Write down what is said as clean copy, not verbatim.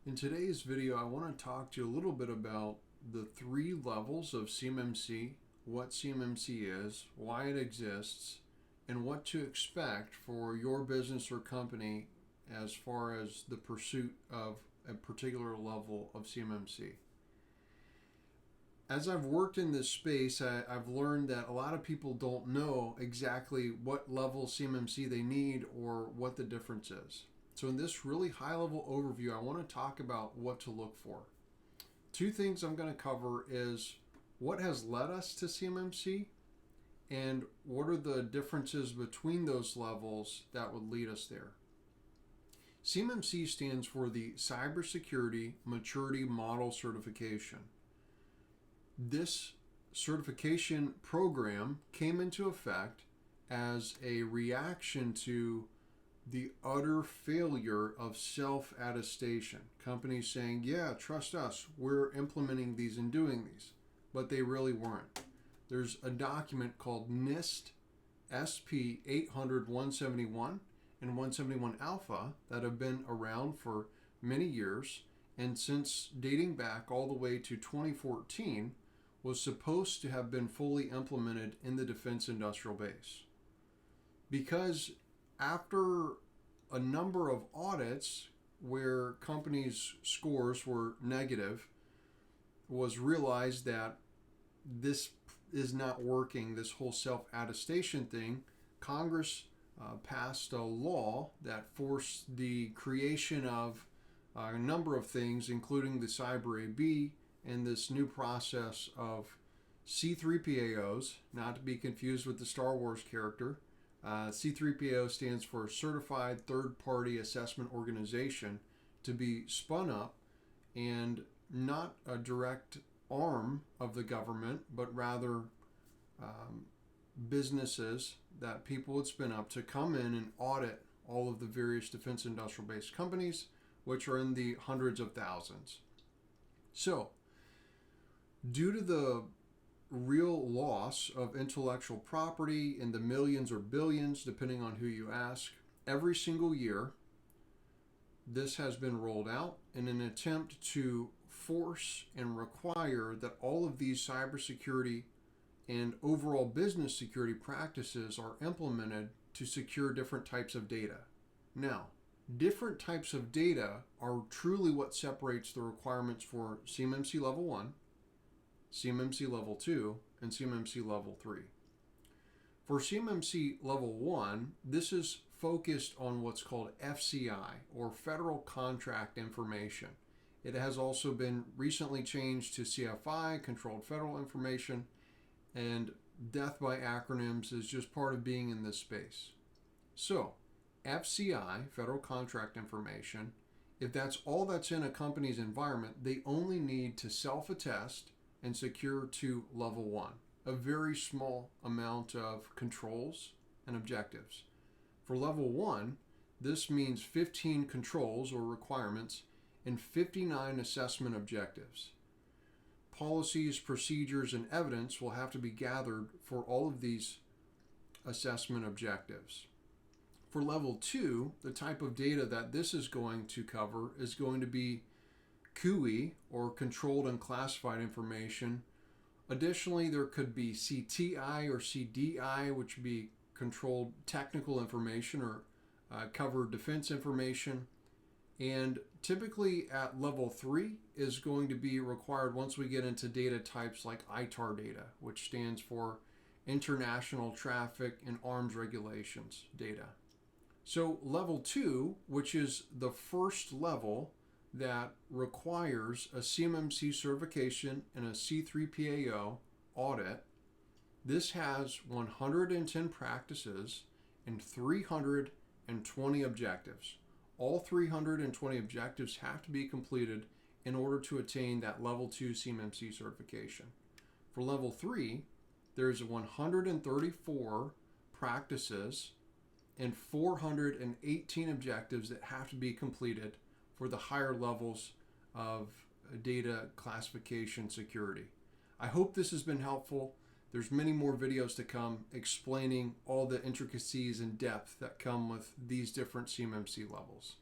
In today's video, I want to talk to you a little bit about the three levels of CMMC, what CMMC is, why it exists, and what to expect for your business or company as far as the pursuit of a particular level of CMMC. As I've worked in this space, I've learned that a lot of people don't know exactly what level CMMC they need or what the difference is. So in this really high-level overview, I want to talk about what to look for. Two things I'm going to cover is what has led us to CMMC and what are the differences between those levels that would lead us there. CMMC stands for the Cybersecurity Maturity Model Certification. This certification program came into effect as a reaction to the utter failure of self-attestation. Companies saying, yeah, trust us, we're implementing these and doing these, but they really weren't. There's a document called NIST SP 800-171 and 171 Alpha that have been around for many years, and since dating back all the way to 2014, was supposed to have been fully implemented in the defense industrial base. Because after a number of audits where companies' scores were negative, was realized that this is not working, this whole self-attestation thing. Congress passed a law that forced the creation of a number of things, including the Cyber AB and this new process of C3PAOs, not to be confused with the Star Wars character. C3PAO stands for Certified Third-Party Assessment Organization, to be spun up and not a direct arm of the government, but rather businesses that people would spin up to come in and audit all of the various defense industrial base companies, which are in the hundreds of thousands. So, due to the real loss of intellectual property in the millions or billions, depending on who you ask, every single year, this has been rolled out in an attempt to force and require that all of these cybersecurity and overall business security practices are implemented to secure different types of data. Now, different types of data are truly what separates the requirements for CMMC Level 1, CMMC Level 2, and CMMC Level 3. For CMMC Level 1, this is focused on what's called FCI, or Federal Contract Information. It has also been recently changed to CFI, Controlled Federal Information, and death by acronyms is just part of being in this space. So, FCI, Federal Contract Information, if that's all that's in a company's environment, they only need to self-attest and secure to Level 1, a very small amount of controls and objectives. For Level 1, this means 15 controls or requirements and 59 assessment objectives. Policies, procedures, and evidence will have to be gathered for all of these assessment objectives. For Level 2, the type of data that this is going to cover is going to be CUI, or Controlled and Classified Information. Additionally, there could be CTI or CDI, which would be Controlled Technical Information or cover defense information. And typically at Level 3 is going to be required once we get into data types like ITAR data, which stands for International Traffic and Arms Regulations data. So Level 2, which is the first level that requires a CMMC certification and a C3PAO audit, this has 110 practices and 320 objectives. All 320 objectives have to be completed in order to attain that Level 2 CMMC certification. For Level 3, there's 134 practices and 418 objectives that have to be completed for the higher levels of data classification security. I hope this has been helpful. There's many more videos to come explaining all the intricacies and depth that come with these different CMMC levels.